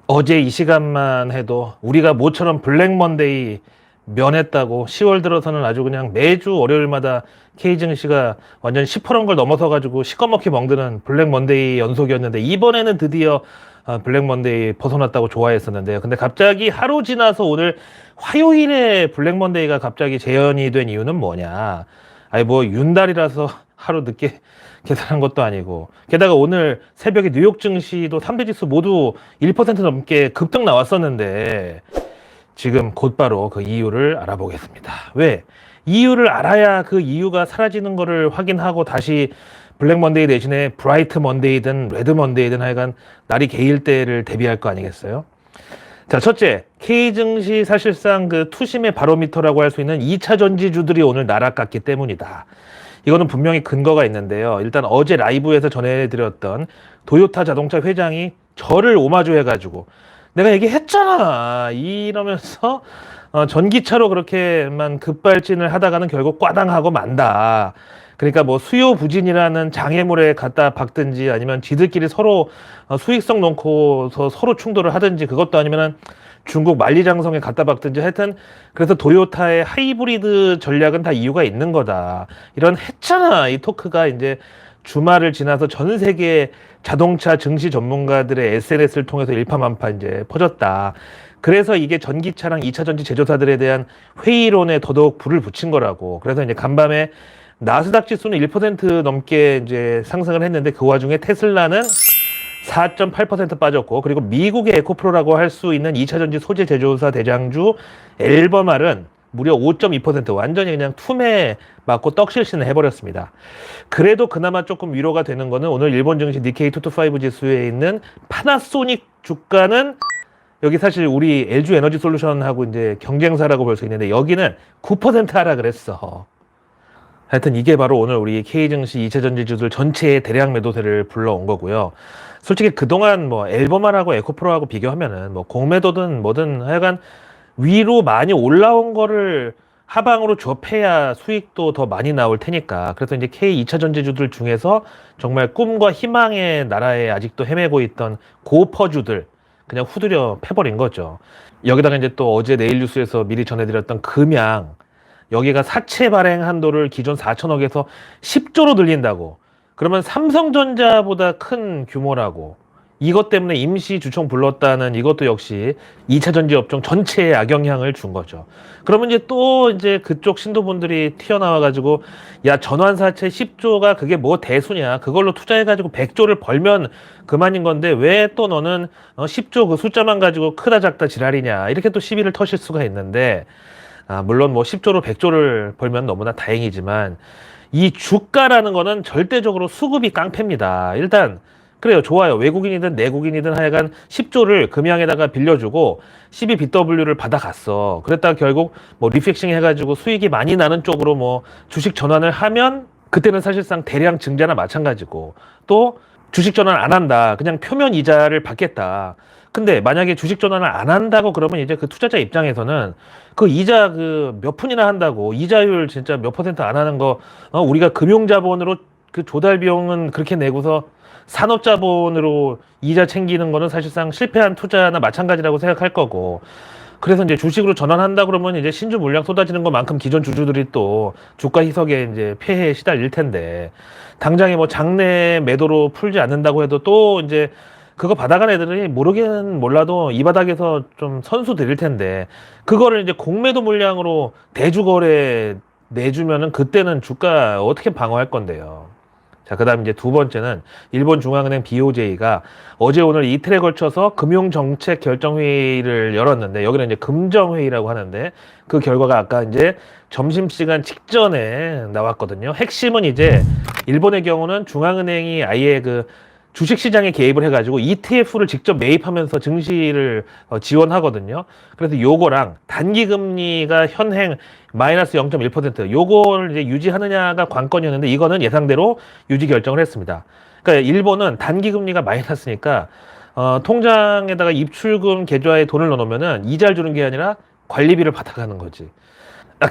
어제 이 시간만 해도 우리가 모처럼 블랙 먼데이 면했다고 10월 들어서는 아주 그냥 매주 월요일마다 K증시가 완전 시퍼런 걸 넘어서 가지고 시꺼멓게 멍드는 블랙 먼데이 연속이었는데 이번에는 드디어 블랙 먼데이 벗어났다고 좋아했었는데요. 근데 갑자기 하루 지나서 오늘 화요일에 블랙 먼데이가 갑자기 재현이 된 이유는 뭐냐? 아니 뭐 윤달이라서 하루 늦게 계산한 것도 아니고 게다가 오늘 새벽에 뉴욕 증시도 3대 지수 모두 1% 넘게 급등 나왔었는데 지금 곧바로 그 이유를 알아보겠습니다. 왜? 이유를 알아야 그 이유가 사라지는 거를 확인하고 다시 블랙 먼데이 대신에 브라이트 먼데이든 레드 먼데이든 하여간 날이 개일 때를 대비할 거 아니겠어요? 자, 첫째, K증시 사실상 그 투심의 바로미터라고 할 수 있는 2차 전지주들이 오늘 날아갔기 때문이다. 이거는 분명히 근거가 있는데요. 일단 어제 라이브에서 전해드렸던 도요타 자동차 회장이 저를 오마주 해가지고 내가 얘기했잖아 이러면서 전기차로 그렇게만 급발진을 하다가는 결국 꽈당하고 만다. 그러니까 뭐 수요 부진이라는 장애물에 갖다 박든지 아니면 지들끼리 서로 수익성 놓고서 서로 충돌을 하든지 그것도 아니면은 중국 만리장성에 갖다 박든지 하여튼 그래서 도요타의 하이브리드 전략은 다 이유가 있는 거다. 이런 했잖아 이 토크가 이제 주말을 지나서 전 세계 자동차 증시 전문가들의 SNS를 통해서 일파만파 이제 퍼졌다. 그래서 이게 전기차랑 2차 전지 제조사들에 대한 회의론에 더더욱 불을 붙인 거라고. 그래서 이제 간밤에 나스닥 지수는 1% 넘게 이제 상승을 했는데 그 와중에 테슬라는 4.8% 빠졌고, 그리고 미국의 에코프로라고 할 수 있는 2차 전지 소재 제조사 대장주 엘버말은 무려 5.2% 완전히 그냥 툼에 맞고 떡실신을 해버렸습니다. 그래도 그나마 조금 위로가 되는 거는 오늘 일본 증시 니케이 225 지수에 있는 파나소닉 주가는 여기 사실 우리 LG 에너지 솔루션하고 이제 경쟁사라고 볼 수 있는데 여기는 9% 하락을 했어. 하여튼 이게 바로 오늘 우리 K증시 2차 전지주들 전체의 대량 매도세를 불러온 거고요. 솔직히 그동안 뭐 엘버말하고 에코프로하고 비교하면은 뭐 공매도든 뭐든 하여간 위로 많이 올라온 거를 하방으로 접해야 수익도 더 많이 나올 테니까. 그래서 이제 K 2차 전지주들 중에서 정말 꿈과 희망의 나라에 아직도 헤매고 있던 고퍼주들 그냥 후드려 패버린 거죠. 여기다가 이제 또 어제 내일 뉴스에서 미리 전해드렸던 금양 여기가 사채 발행 한도를 기존 4천억에서 10조로 늘린다고. 그러면 삼성전자보다 큰 규모라고. 이것 때문에 임시 주총 불렀다는 이것도 역시 2차 전지 업종 전체에 악영향을 준 거죠. 그러면 이제 또 이제 그쪽 신도분들이 튀어나와가지고 야 전환사채 10조가 그게 뭐 대수냐. 그걸로 투자해가지고 100조를 벌면 그만인 건데 왜 또 너는 10조 그 숫자만 가지고 크다 작다 지랄이냐. 이렇게 또 시비를 터실 수가 있는데 물론 뭐 10조로 100조를 벌면 너무나 다행이지만 이 주가라는 거는 절대적으로 수급이 깡패입니다. 일단 그래요. 좋아요. 외국인이든 내국인이든 하여간 10조를 금양에다가 빌려주고 12BW를 받아갔어. 그랬다가 결국 뭐 리픽싱 해가지고 수익이 많이 나는 쪽으로 뭐 주식 전환을 하면 그때는 사실상 대량 증자나 마찬가지고 또 주식 전환 안 한다. 그냥 표면 이자를 받겠다. 근데 만약에 주식 전환을 안 한다고 그러면 이제 그 투자자 입장에서는 그 이자 그 몇 푼이나 한다고 이자율 진짜 몇 퍼센트 안 하는 거 우리가 금융자본으로 그 조달 비용은 그렇게 내고서 산업자본으로 이자 챙기는 거는 사실상 실패한 투자나 마찬가지라고 생각할 거고 그래서 이제 주식으로 전환한다 그러면 이제 신주 물량 쏟아지는 것만큼 기존 주주들이 또 주가 희석에 이제 폐해에 시달릴 텐데 당장에 뭐 장내 매도로 풀지 않는다고 해도 또 이제 그거 받아간 애들이 모르긴 몰라도 이 바닥에서 좀 선수 드릴 텐데 그거를 이제 공매도 물량으로 대주거래 내주면은 그때는 주가 어떻게 방어할 건데요. 자, 그 다음 이제 두 번째는 일본 중앙은행 BOJ가 어제 오늘 이틀에 걸쳐서 금융정책 결정회의를 열었는데 여기는 이제 금정회의라고 하는데 그 결과가 아까 이제 점심시간 직전에 나왔거든요. 핵심은 이제 일본의 경우는 중앙은행이 아예 그 주식시장에 개입을 해가지고 ETF를 직접 매입하면서 증시를 지원하거든요. 그래서 요거랑 단기금리가 현행 마이너스 0.1% 요거를 이제 유지하느냐가 관건이었는데 이거는 예상대로 유지 결정을 했습니다. 그러니까 일본은 단기금리가 마이너스니까 통장에다가 입출금 계좌에 돈을 넣어놓으면은 이자를 주는 게 아니라 관리비를 받아가는 거지.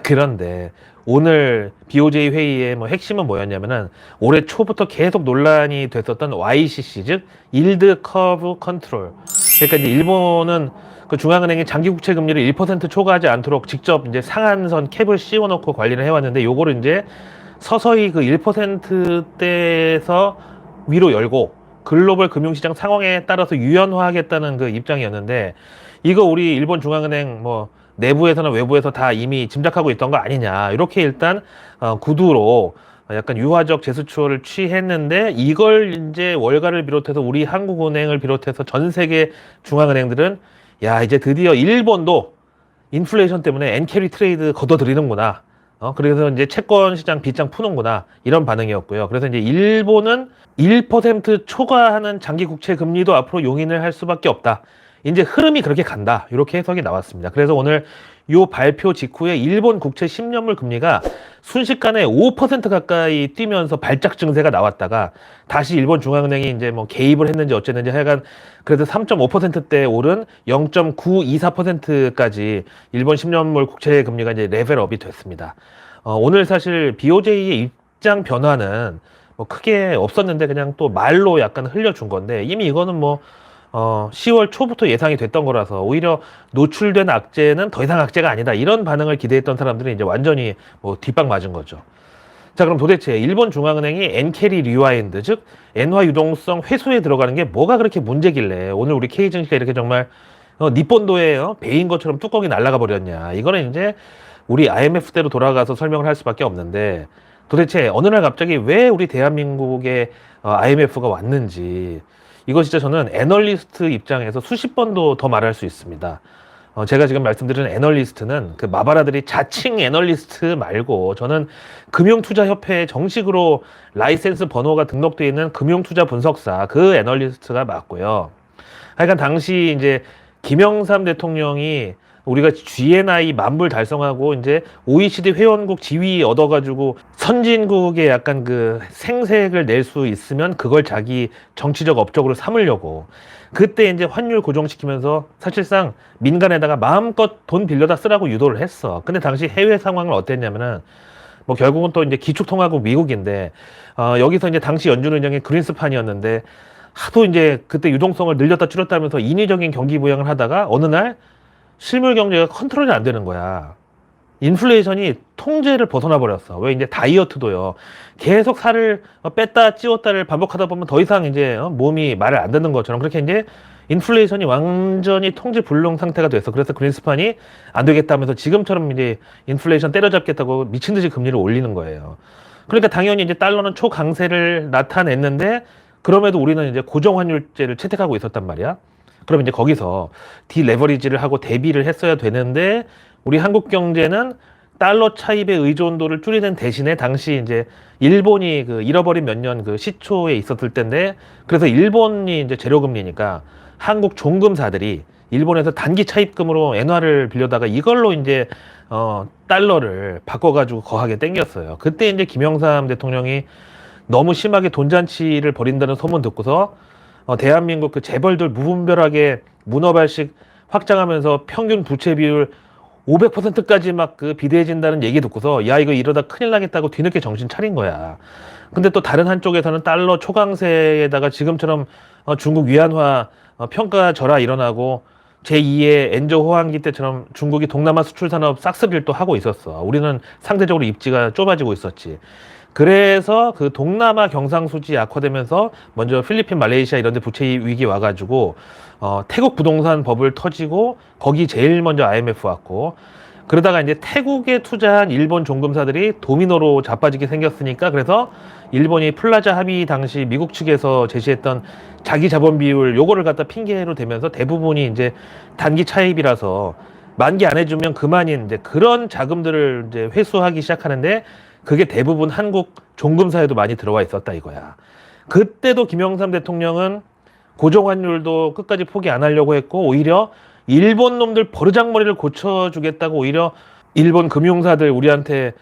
그런데 오늘 BOJ 회의의 뭐 핵심은 뭐였냐면은 올해 초부터 계속 논란이 됐었던 YCC 즉 일드 커브 컨트롤 그러니까 이제 일본은 그 중앙은행이 장기 국채 금리를 1% 초과하지 않도록 직접 이제 상한선 캡을 씌워놓고 관리를 해왔는데, 요거를 이제 서서히 그 1%대에서 위로 열고 글로벌 금융시장 상황에 따라서 유연화하겠다는 그 입장이었는데, 이거 우리 일본 중앙은행 뭐 내부에서나 외부에서 다 이미 짐작하고 있던 거 아니냐, 이렇게 일단 구두로 약간 유화적 제스처를 취했는데, 이걸 이제 월가를 비롯해서 우리 한국은행을 비롯해서 전 세계 중앙은행들은 야, 이제 드디어 일본도 인플레이션 때문에 엔캐리 트레이드 걷어들이는구나. 그래서 이제 채권 시장 빗장 푸는구나. 이런 반응이었고요. 그래서 이제 일본은 1% 초과하는 장기 국채 금리도 앞으로 용인을 할 수밖에 없다. 이제 흐름이 그렇게 간다. 이렇게 해석이 나왔습니다. 그래서 오늘 요 발표 직후에 일본 국채 10년물 금리가 순식간에 5% 가까이 뛰면서 발작 증세가 나왔다가 다시 일본 중앙은행이 이제 뭐 개입을 했는지 어쨌는지 하여간 그래도 3.5%대 오른 0.924%까지 일본 10년물 국채 금리가 이제 레벨업이 됐습니다. 오늘 사실 BOJ의 입장 변화는 뭐 크게 없었는데 그냥 또 말로 약간 흘려준 건데, 이미 이거는 뭐 10월 초부터 예상이 됐던 거라서 오히려 노출된 악재는 더 이상 악재가 아니다, 이런 반응을 기대했던 사람들이 이제 완전히 뭐 뒷박 맞은 거죠. 자, 그럼 도대체 일본 중앙은행이 엔캐리 리와인드, 즉 엔화 유동성 회수에 들어가는 게 뭐가 그렇게 문제길래 오늘 우리 K 증시가 이렇게 정말 니폰도에 베인 것처럼 뚜껑이 날아가 버렸냐. 이거는 이제 우리 IMF대로 돌아가서 설명을 할 수밖에 없는데, 도대체 어느 날 갑자기 왜 우리 대한민국에 IMF가 왔는지, 이거 진짜 저는 애널리스트 입장에서 수십 번도 더 말할 수 있습니다. 제가 지금 말씀드리는 애널리스트는 그 마바라들이 자칭 애널리스트 말고, 저는 금융투자협회에 정식으로 라이센스 번호가 등록되어 있는 금융투자 분석사, 그 애널리스트가 맞고요. 하여간 당시 이제 김영삼 대통령이 우리가 GNI 만불 달성하고 이제 OECD 회원국 지위 얻어가지고 선진국에 약간 그 생색을 낼 수 있으면 그걸 자기 정치적 업적으로 삼으려고 그때 이제 환율 고정시키면서 사실상 민간에다가 마음껏 돈 빌려다 쓰라고 유도를 했어. 근데 당시 해외 상황을 어땠냐면은 뭐 결국은 또 이제 기축통화국 미국인데 여기서 이제 당시 연준은행이 그린스판이었는데 하도 이제 그때 유동성을 늘렸다 줄였다 하면서 인위적인 경기 부양을 하다가 어느 날 실물 경제가 컨트롤이 안 되는 거야. 인플레이션이 통제를 벗어나 버렸어. 왜 이제 다이어트도요. 계속 살을 뺐다 찌웠다를 반복하다 보면 더 이상 이제 몸이 말을 안 듣는 것처럼 그렇게 이제 인플레이션이 완전히 통제 불능 상태가 됐어. 그래서 그린스판이 안 되겠다면서 지금처럼 이제 인플레이션 때려잡겠다고 미친 듯이 금리를 올리는 거예요. 그러니까 당연히 이제 달러는 초강세를 나타냈는데, 그럼에도 우리는 이제 고정환율제를 채택하고 있었단 말이야. 그럼 이제 거기서 디레버리지를 하고 대비를 했어야 되는데, 우리 한국 경제는 달러 차입의 의존도를 줄이는 대신에 당시 이제 일본이 그 잃어버린 몇 년 그 시초에 있었을 텐데, 그래서 일본이 이제 제로금리니까 한국 종금사들이 일본에서 단기 차입금으로 엔화를 빌려다가 이걸로 이제 달러를 바꿔가지고 거하게 땡겼어요. 그때 이제 김영삼 대통령이 너무 심하게 돈잔치를 벌인다는 소문 듣고서 대한민국 그 재벌들 무분별하게 문어발식 확장하면서 평균 부채 비율 500%까지 막 그 비대해진다는 얘기 듣고서 야, 이거 이러다 큰일 나겠다고 뒤늦게 정신 차린 거야. 근데 또 다른 한쪽에서는 달러 초강세에다가 지금처럼 중국 위안화 평가절하 일어나고 제2의 엔저 호황기 때처럼 중국이 동남아 수출 산업 싹쓸이를 또 하고 있었어. 우리는 상대적으로 입지가 좁아지고 있었지. 그래서 그 동남아 경상수지 악화되면서 먼저 필리핀, 말레이시아 이런 데 부채 위기 와가지고 태국 부동산 버블 터지고 거기 제일 먼저 IMF 왔고, 그러다가 이제 태국에 투자한 일본 종금사들이 도미노로 자빠지게 생겼으니까, 그래서 일본이 플라자 합의 당시 미국 측에서 제시했던 자기 자본 비율 요거를 갖다 핑계로 대면서 대부분이 이제 단기 차입이라서 만기 안 해주면 그만인 이제 그런 자금들을 이제 회수하기 시작하는데, 그게 대부분 한국 종금사에도 많이 들어와 있었다 이거야. 그때도 김영삼 대통령은 고정환율도 끝까지 포기 안 하려고 했고, 오히려 일본 놈들 버르장머리를 고쳐주겠다고 오히려 일본 금융사들 우리한테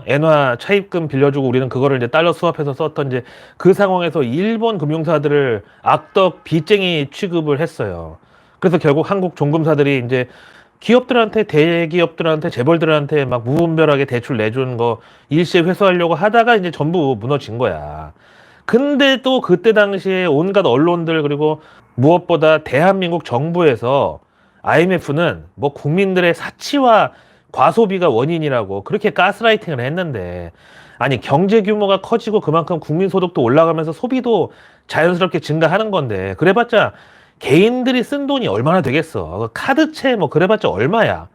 엔화 차입금 빌려주고 우리는 그거를 이제 달러 수합해서 썼던 이제 그 상황에서 일본 금융사들을 악덕 빚쟁이 취급을 했어요. 그래서 결국 한국 종금사들이 이제 기업들한테, 대기업들한테, 재벌들한테 막 무분별하게 대출 내준 거 일시에 회수하려고 하다가 이제 전부 무너진 거야. 근데 또 그때 당시에 온갖 언론들 그리고 무엇보다 대한민국 정부에서 IMF는 뭐 국민들의 사치와 과소비가 원인이라고 그렇게 가스라이팅을 했는데, 아니 경제 규모가 커지고 그만큼 국민 소득도 올라가면서 소비도 자연스럽게 증가하는 건데, 그래봤자 개인들이 쓴 돈이 얼마나 되겠어. 카드채 뭐 그래봤자 얼마야.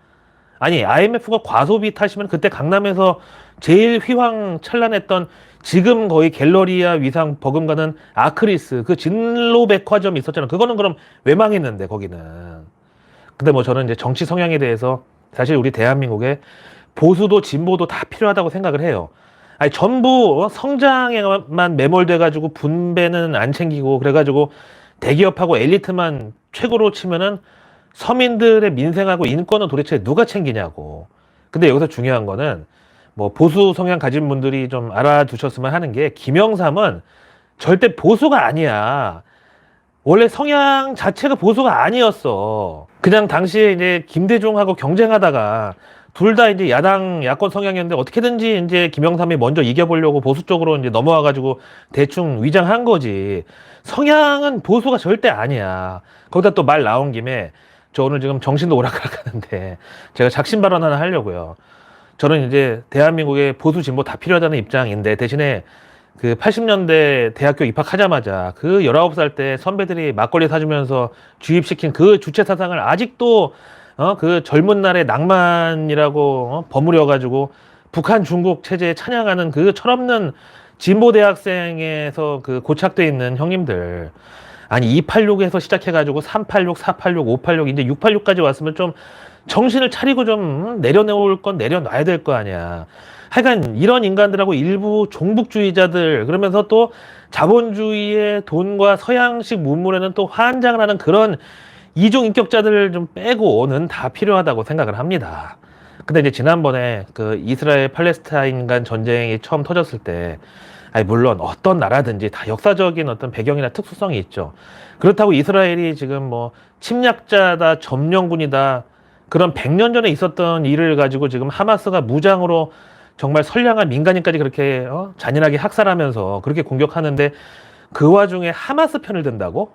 아니 IMF가 과소비 탓이면 그때 강남에서 제일 휘황찬란했던, 지금 거의 갤러리아 위상 버금가는 아크리스 그 진로 백화점이 있었잖아. 그거는 그럼 왜 망했는데 거기는. 근데 뭐 저는 이제 정치 성향에 대해서 사실 우리 대한민국에 보수도 진보도 다 필요하다고 생각을 해요. 아니 전부 성장에만 매몰돼가지고 분배는 안 챙기고 그래가지고 대기업하고 엘리트만 최고로 치면은 서민들의 민생하고 인권은 도대체 누가 챙기냐고. 근데 여기서 중요한 거는 뭐 보수 성향 가진 분들이 좀 알아두셨으면 하는 게, 김영삼은 절대 보수가 아니야. 원래 성향 자체가 보수가 아니었어. 그냥 당시에 이제 김대중하고 경쟁하다가 둘 다 이제 야당 야권 성향이었는데 어떻게든지 이제 김영삼이 먼저 이겨보려고 보수 쪽으로 이제 넘어와가지고 대충 위장한 거지. 성향은 보수가 절대 아니야. 거기다 또 말 나온 김에 저 오늘 지금 정신도 오락가락하는데 제가 작심 발언 하나 하려고요. 저는 이제 대한민국의 보수 진보 다 필요하다는 입장인데, 대신에 그 80년대 대학교 입학하자마자 그 19살 때 선배들이 막걸리 사주면서 주입시킨 그 주체 사상을 아직도 그 젊은 날의 낭만이라고 버무려가지고 북한 중국 체제에 찬양하는 그 철없는 진보 대학생에서 그 고착돼 있는 형님들. 아니 286에서 시작해가지고 386, 486, 586 이제 686까지 왔으면 좀 정신을 차리고 좀 내려놓을 건 내려놔야 될 거 아니야. 하여간 이런 인간들하고 일부 종북주의자들, 그러면서 또 자본주의의 돈과 서양식 문물에는 또 환장을 하는 그런 이중인격자들을 좀 빼고는 다 필요하다고 생각을 합니다. 근데 이제 지난번에 그 이스라엘 팔레스타인 간 전쟁이 처음 터졌을 때, 아니 물론 어떤 나라든지 다 역사적인 어떤 배경이나 특수성이 있죠. 그렇다고 이스라엘이 지금 뭐 침략자다, 점령군이다, 그런 100년 전에 있었던 일을 가지고 지금 하마스가 무장으로 정말 선량한 민간인까지 그렇게 잔인하게 학살하면서 그렇게 공격하는데, 그 와중에 하마스 편을 든다고?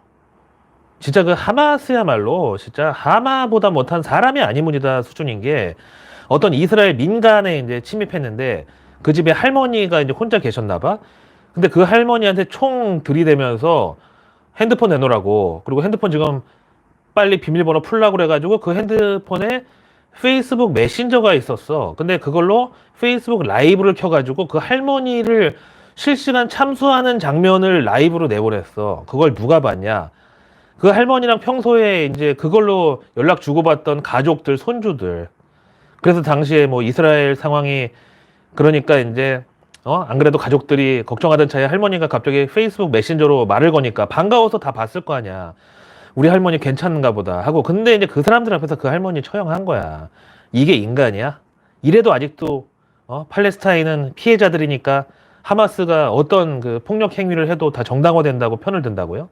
진짜 그 하마스야말로 진짜 하마보다 못한 사람이 아니문이다 수준인 게, 어떤 이스라엘 민간에 이제 침입했는데 그 집에 할머니가 이제 혼자 계셨나 봐. 근데 그 할머니한테 총 들이대면서 핸드폰 내놓으라고, 그리고 핸드폰 지금 빨리 비밀번호 풀라고 그래가지고 그 핸드폰에 페이스북 메신저가 있었어. 근데 그걸로 페이스북 라이브를 켜가지고 그 할머니를 실시간 참수하는 장면을 라이브로 내보냈어. 그걸 누가 봤냐? 그 할머니랑 평소에 이제 그걸로 연락 주고받던 가족들, 손주들. 그래서 당시에 뭐 이스라엘 상황이, 그러니까 이제 안 그래도 가족들이 걱정하던 차에 할머니가 갑자기 페이스북 메신저로 말을 거니까 반가워서 다 봤을 거 아니야. 우리 할머니 괜찮은가 보다 하고. 근데 이제 그 사람들 앞에서 그 할머니 처형한 거야. 이게 인간이야? 이래도 아직도 팔레스타인은 피해자들이니까 하마스가 어떤 그 폭력 행위를 해도 다 정당화된다고 편을 든다고요?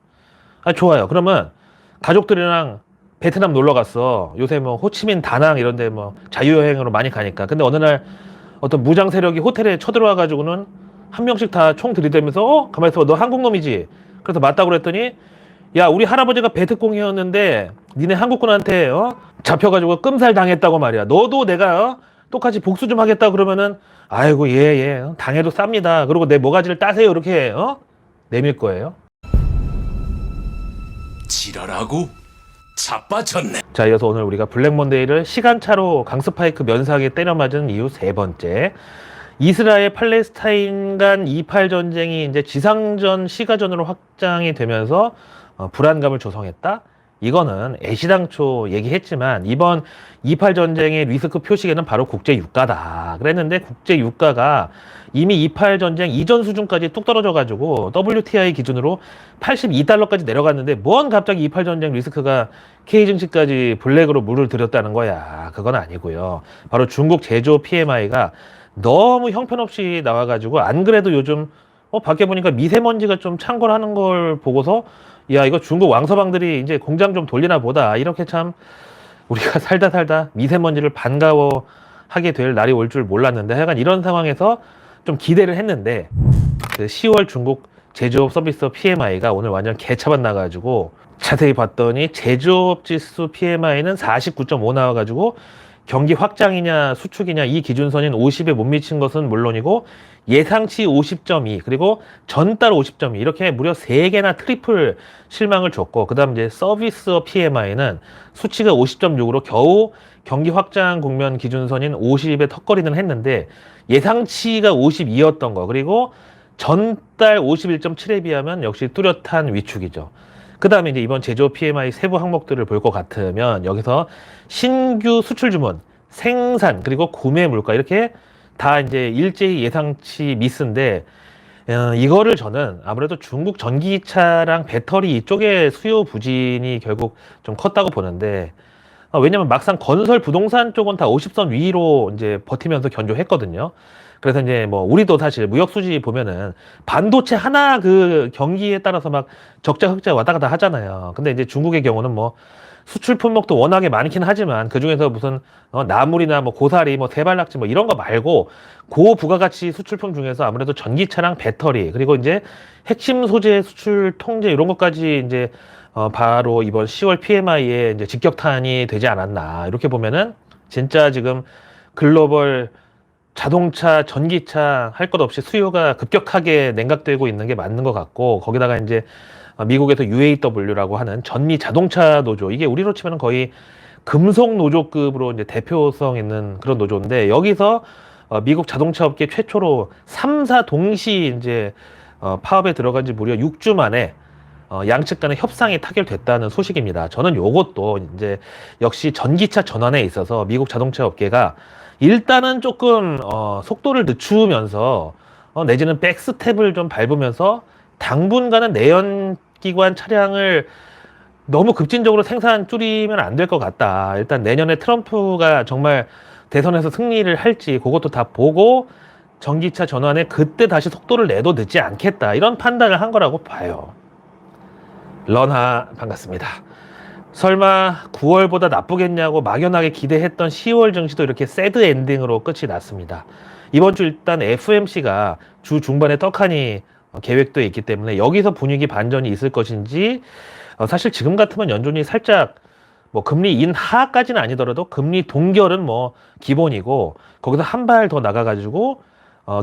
아, 좋아요. 그러면 가족들이랑 베트남 놀러 갔어. 요새 뭐 호치민, 다낭 이런데 뭐 자유여행으로 많이 가니까. 근데 어느 날 어떤 무장 세력이 호텔에 쳐들어와 가지고는 한 명씩 다 총 들이대면서 가만히 있어, 너 한국 놈이지? 그래서 맞다고 그랬더니, 야, 우리 할아버지가 베트콩이었는데 니네 한국군한테 잡혀가지고 끔살 당했다고 말이야. 너도 내가 똑같이 복수 좀 하겠다 그러면은, 아이고 예 당해도 쌉니다. 그리고 내 모가지를 따세요 이렇게 내밀 거예요. 지랄하고 자빠졌네. 자, 이어서 오늘 우리가 블랙먼데이를 시간차로 강스파이크 면상에 때려 맞은 이유 세 번째. 이스라엘 팔레스타인 간 2.8 전쟁이 이제 지상전 시가전으로 확장이 되면서 불안감을 조성했다. 이거는 애시당초 얘기했지만 이번 2.8 전쟁의 리스크 표식에는 바로 국제 유가다 그랬는데, 국제 유가가 이미 2.8 전쟁 이전 수준까지 뚝 떨어져 가지고 WTI 기준으로 82달러까지 내려갔는데, 뭔 갑자기 2.8 전쟁 리스크가 K증시까지 블랙으로 물을 들였다는 거야. 그건 아니고요. 바로 중국 제조 PMI가 너무 형편없이 나와가지고, 안 그래도 요즘 밖에 보니까 미세먼지가 좀 창궐하는 걸 보고서, 야, 이거 중국 왕서방들이 이제 공장 좀 돌리나 보다, 이렇게 참 우리가 살다 미세먼지를 반가워하게 될 날이 올 줄 몰랐는데, 하여간 이런 상황에서 좀 기대를 했는데, 그 10월 중국 제조업 서비스 PMI가 오늘 완전 개차반 나가지고 자세히 봤더니 제조업 지수 PMI는 49.5 나와가지고 경기 확장이냐 수축이냐 이 기준선인 50에 못 미친 것은 물론이고 예상치 50.2 그리고 전달 50.2 이렇게 무려 3개나 트리플 실망을 줬고 그다음 이제 서비스업 PMI는 수치가 50.6으로 겨우 경기 확장 국면 기준선인 50에 턱걸이는 했는데 예상치가 52였던 거 그리고 전달 51.7에 비하면 역시 뚜렷한 위축이죠. 그 다음에 이제 이번 제조업 PMI 세부 항목들을 볼 것 같으면 여기서 신규 수출 주문, 생산, 그리고 구매 물가 이렇게 다 이제 일제히 예상치 미스인데 이거를 저는 아무래도 중국 전기차랑 배터리 이쪽에 수요 부진이 결국 좀 컸다고 보는데 왜냐면 막상 건설 부동산 쪽은 다 50선 위로 이제 버티면서 견조했거든요. 그래서 이제 뭐 우리도 사실 무역 수지 보면은 반도체 하나 그 경기에 따라서 막 적자 흑자 왔다 갔다 하잖아요. 근데 이제 중국의 경우는 뭐 수출 품목도 워낙에 많긴 하지만 그 중에서 무슨 나물이나 뭐 고사리, 뭐 세발낙지 뭐 이런 거 말고 고부가가치 수출품 중에서 아무래도 전기차랑 배터리 그리고 이제 핵심 소재 수출 통제 이런 것까지 이제 바로 이번 10월 PMI에 이제 직격탄이 되지 않았나 이렇게 보면은 진짜 지금 글로벌 자동차, 전기차 할 것 없이 수요가 급격하게 냉각되고 있는 게 맞는 것 같고 거기다가 이제 미국에서 UAW라고 하는 전미 자동차 노조 이게 우리로 치면 거의 금속 노조급으로 이제 대표성 있는 그런 노조인데 여기서 미국 자동차 업계 최초로 3사 동시 이제 파업에 들어간 지 무려 6주 만에 양측 간의 협상이 타결됐다는 소식입니다. 저는 요것도 이제 역시 전기차 전환에 있어서 미국 자동차 업계가 일단은 조금 속도를 늦추면서 내지는 백스텝을 좀 밟으면서 당분간은 내연기관 차량을 너무 급진적으로 생산 줄이면 안 될 것 같다. 일단 내년에 트럼프가 정말 대선에서 승리를 할지 그것도 다 보고 전기차 전환에 그때 다시 속도를 내도 늦지 않겠다. 이런 판단을 한 거라고 봐요. 런하 반갑습니다. 설마 9월보다 나쁘겠냐고 막연하게 기대했던 10월 증시도 이렇게 새드 엔딩으로 끝이 났습니다. 이번 주 일단 FMC가 주 중반에 떡하니 계획도 있기 때문에 여기서 분위기 반전이 있을 것인지 사실 지금 같으면 연준이 살짝 뭐 금리 인하까지는 아니더라도 금리 동결은 뭐 기본이고 거기서 한 발 더 나가가지고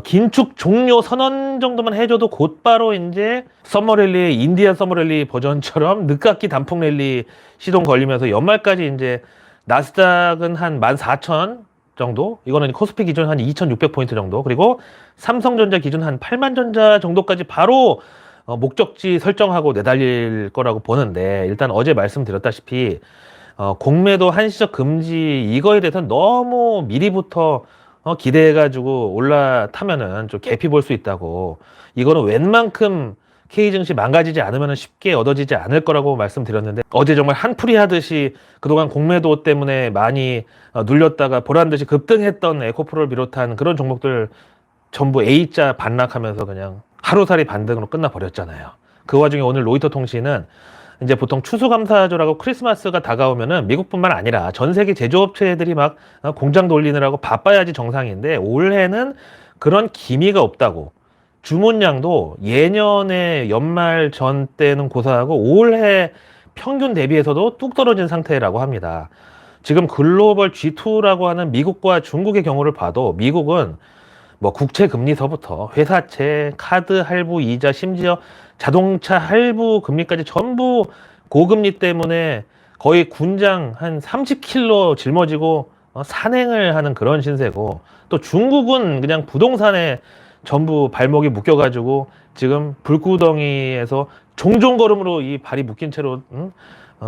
긴축 종료 선언 정도만 해줘도 곧바로 이제 서머랠리 인디안 서머랠리 버전처럼 늦깎이 단풍 랠리 시동 걸리면서 연말까지 이제 나스닥은 한 14,000 정도 이거는 코스피 기준 한 2,600포인트 정도 그리고 삼성전자 기준 한 8000전자 정도까지 바로 목적지 설정하고 내달릴 거라고 보는데 일단 어제 말씀드렸다시피 공매도 한시적 금지 이거에 대해서는 너무 미리부터 기대해가지고 올라타면은 좀 개피 볼 수 있다고 이거는 웬만큼 K 증시 망가지지 않으면 쉽게 얻어지지 않을 거라고 말씀드렸는데 어제 정말 한풀이 하듯이 그동안 공매도 때문에 많이 눌렸다가 보란듯이 급등했던 에코프로를 비롯한 그런 종목들 전부 A자 반락하면서 그냥 하루살이 반등으로 끝나버렸잖아요. 그 와중에 오늘 로이터 통신은 이제 보통 추수감사절하고 크리스마스가 다가오면은 미국뿐만 아니라 전 세계 제조업체들이 막 공장 돌리느라고 바빠야지 정상인데 올해는 그런 기미가 없다고. 주문량도 예년의 연말 전 때는 고사하고 올해 평균 대비해서도 뚝 떨어진 상태라고 합니다. 지금 글로벌 G2라고 하는 미국과 중국의 경우를 봐도 미국은 뭐 국채 금리서부터 회사채, 카드 할부 이자, 심지어 자동차 할부 금리까지 전부 고금리 때문에 거의 군장 한 30km 짊어지고 산행을 하는 그런 신세고 또 중국은 그냥 부동산에 전부 발목이 묶여가지고 지금 불구덩이에서 종종 걸음으로 이 발이 묶인 채로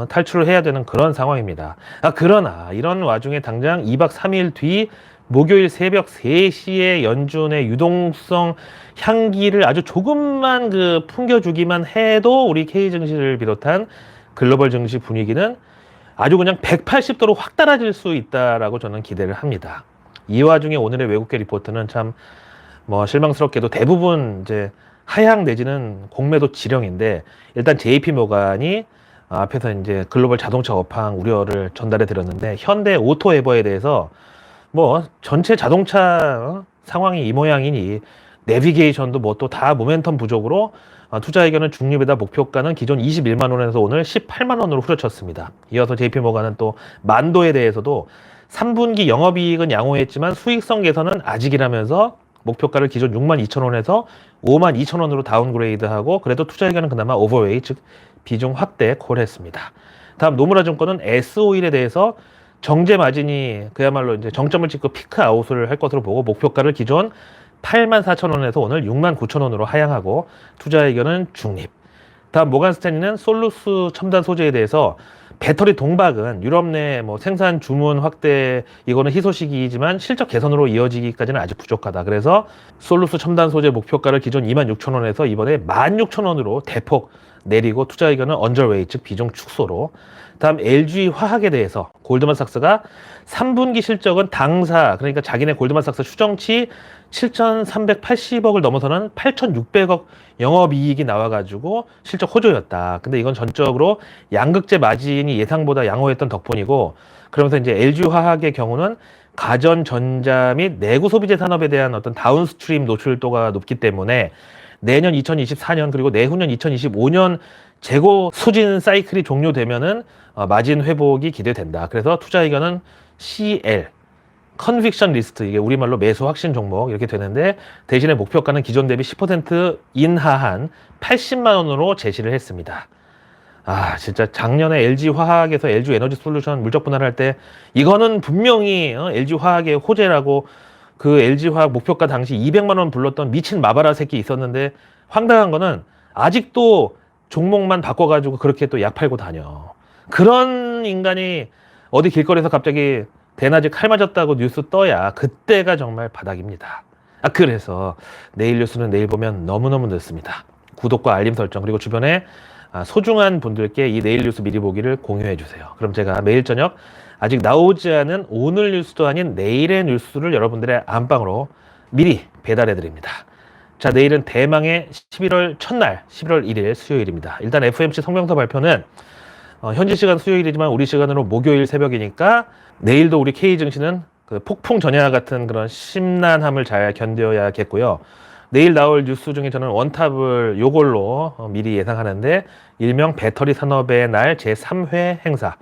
탈출을 해야 되는 그런 상황입니다. 그러나 이런 와중에 당장 2박 3일 뒤 목요일 새벽 3시에 연준의 유동성 향기를 아주 조금만 풍겨주기만 해도 우리 K 증시를 비롯한 글로벌 증시 분위기는 아주 그냥 180도로 확 달아질 수 있다라고 저는 기대를 합니다. 이 와중에 오늘의 외국계 리포트는 참 뭐 실망스럽게도 대부분 이제 하향 내지는 공매도 지령인데 일단 JP 모간이 앞에서 이제 글로벌 자동차 업황 우려를 전달해 드렸는데 현대 오토에버에 대해서 뭐 전체 자동차 상황이 이 모양이니 내비게이션도 뭐 또 다 모멘텀 부족으로 투자 의견은 중립에다 목표가는 기존 21만 원에서 오늘 18만 원으로 후려쳤습니다. 이어서 JP모간은 또 만도에 대해서도 3분기 영업이익은 양호했지만 수익성 개선은 아직이라면서 목표가를 기존 6만 2천 원에서 5만 2천 원으로 다운그레이드하고 그래도 투자 의견은 그나마 오버웨이 즉 비중 확대 콜했습니다. 다음 노무라증권은 S오일에 대해서 정제 마진이 그야말로 이제 정점을 찍고 피크 아웃을 할 것으로 보고 목표가를 기존 8만 4천 원에서 오늘 6만 9천 원으로 하향하고 투자 의견은 중립. 다음 모간스탠리는 솔루스 첨단 소재에 대해서 배터리 동박은 유럽 내 뭐 생산 주문 확대 이거는 희소식이지만 실적 개선으로 이어지기까지는 아직 부족하다. 그래서 솔루스 첨단 소재 목표가를 기존 2만 6천 원에서 이번에 1만 6천 원으로 대폭 내리고 투자 의견은 언저웨이 즉 비중 축소로. 다음 LG 화학에 대해서 골드만삭스가 3분기 실적은 당사 그러니까 자기네 골드만삭스 추정치 7,380억을 넘어서는 8,600억 영업이익이 나와가지고 실적 호조였다. 근데 이건 전적으로 양극재 마진이 예상보다 양호했던 덕분이고 그러면서 이제 LG화학의 경우는 가전, 전자 및 내구 소비재 산업에 대한 어떤 다운스트림 노출도가 높기 때문에 내년 2024년 그리고 내후년 2025년 재고 수진 사이클이 종료되면은 마진 회복이 기대된다. 그래서 투자 의견은 CL 컨빅션 리스트 이게 우리말로 매수 확신 종목 이렇게 되는데 대신에 목표가는 기존 대비 10% 인하한 80만 원으로 제시를 했습니다. 아 진짜 작년에 LG화학에서 LG에너지솔루션 물적 분할할 때 이거는 분명히 LG화학의 호재라고 그 LG화학 목표가 당시 200만 원 불렀던 미친 마바라 새끼 있었는데 황당한 거는 아직도 종목만 바꿔가지고 그렇게 또 약 팔고 다녀. 그런 인간이 어디 길거리에서 갑자기 대낮에 칼 맞았다고 뉴스 떠야 그때가 정말 바닥입니다. 그래서 내일 뉴스는 내일 보면 너무너무 늦습니다. 구독과 알림 설정 그리고 주변에 소중한 분들께 이 내일 뉴스 미리 보기를 공유해 주세요. 그럼 제가 매일 저녁 아직 나오지 않은 오늘 뉴스도 아닌 내일의 뉴스를 여러분들의 안방으로 미리 배달해 드립니다. 자, 내일은 대망의 11월 첫날 11월 1일 수요일입니다. 일단 FOMC 성명서 발표는 현지 시간 수요일이지만 우리 시간으로 목요일 새벽이니까 내일도 우리 K증시는 그 폭풍 전야 같은 그런 심란함을 잘 견뎌야겠고요. 내일 나올 뉴스 중에 저는 원탑을 요걸로 미리 예상하는데 일명 배터리 산업의 날 제3회 행사.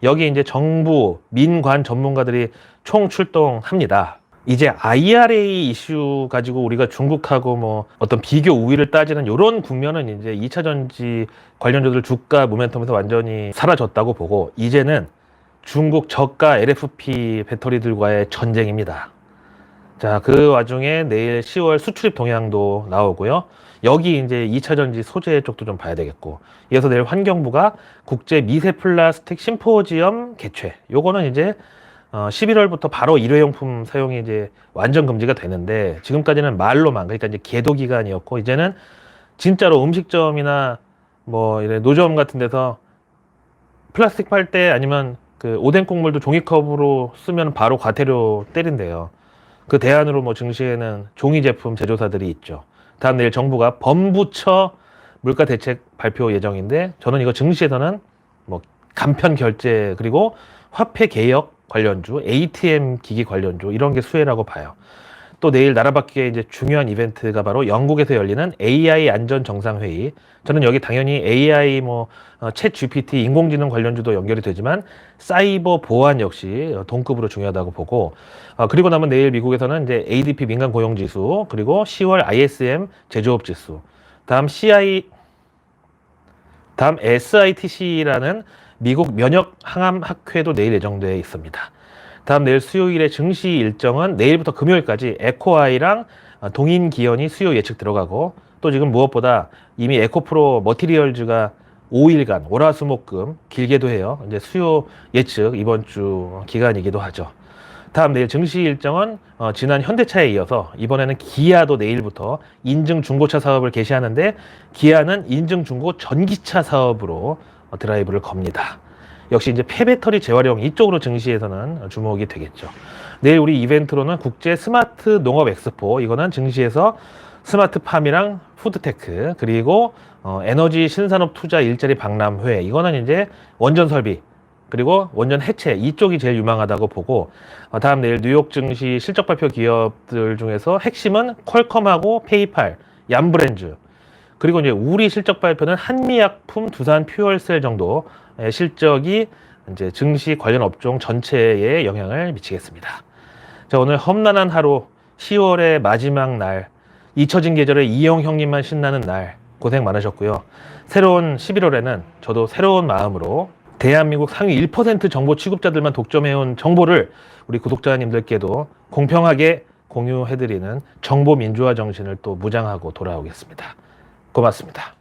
여기 이제 정부, 민관 전문가들이 총 출동합니다. 이제 IRA 이슈 가지고 우리가 중국하고 뭐 어떤 비교 우위를 따지는 이런 국면은 이제 2차 전지 관련주들 주가 모멘텀에서 완전히 사라졌다고 보고 이제는 중국 저가 LFP 배터리들과의 전쟁입니다. 자, 그 와중에 내일 10월 수출입 동향도 나오고요. 여기 이제 2차 전지 소재 쪽도 좀 봐야 되겠고. 이어서 내일 환경부가 국제 미세 플라스틱 심포지엄 개최. 요거는 이제 11월부터 바로 일회용품 사용이 이제 완전 금지가 되는데 지금까지는 말로만 그러니까 이제 계도 기간이었고 이제는 진짜로 음식점이나 뭐 이래 노점 같은 데서 플라스틱 팔 때 아니면 그 오뎅 국물도 종이컵으로 쓰면 바로 과태료 때린대요. 그 대안으로 뭐 증시에는 종이 제품 제조사들이 있죠. 다음 내일 정부가 범부처 물가 대책 발표 예정인데 저는 이거 증시에서는 뭐 간편 결제 그리고 화폐 개혁 관련주, ATM 기기 관련주 이런 게 수혜라고 봐요. 또 내일 나라 밖에 이제 중요한 이벤트가 바로 영국에서 열리는 AI 안전 정상회의. 저는 여기 당연히 AI 챗 GPT 인공지능 관련주도 연결이 되지만 사이버 보안 역시 동급으로 중요하다고 보고 그리고 나면 내일 미국에서는 이제 ADP 민간 고용 지수 그리고 10월 ISM 제조업 지수 다음 SITC라는 미국 면역 항암 학회도 내일 예정되어 있습니다. 다음 내일 수요일의 증시 일정은 내일부터 금요일까지 에코아이랑 동인기현이 수요 예측 들어가고 또 지금 무엇보다 이미 에코프로 머티리얼즈가 5일간 월화수목금 길게도 해요. 이제 수요 예측 이번 주 기간이기도 하죠. 다음 내일 증시 일정은 지난 현대차에 이어서 이번에는 기아도 내일부터 인증 중고차 사업을 개시하는데 기아는 인증 중고 전기차 사업으로 드라이브를 겁니다. 역시 이제 폐배터리 재활용 이쪽으로 증시에서는 주목이 되겠죠. 내일 우리 이벤트로는 국제 스마트 농업 엑스포 이거는 증시에서 스마트팜이랑 푸드테크 그리고 에너지 신산업 투자 일자리 박람회 이거는 이제 원전 설비 그리고 원전 해체 이쪽이 제일 유망하다고 보고 다음 내일 뉴욕 증시 실적 발표 기업들 중에서 핵심은 퀄컴하고 페이팔, 얌브랜즈 그리고 이제 우리 실적 발표는 한미약품, 두산 퓨얼셀 정도의 실적이 이제 증시 관련 업종 전체에 영향을 미치겠습니다. 자, 오늘 험난한 하루 10월의 마지막 날 잊혀진 계절에 이영 형님만 신나는 날 고생 많으셨고요. 새로운 11월에는 저도 새로운 마음으로 대한민국 상위 1% 정보 취급자들만 독점해온 정보를 우리 구독자님들께도 공평하게 공유해드리는 정보 민주화 정신을 또 무장하고 돌아오겠습니다. 고맙습니다.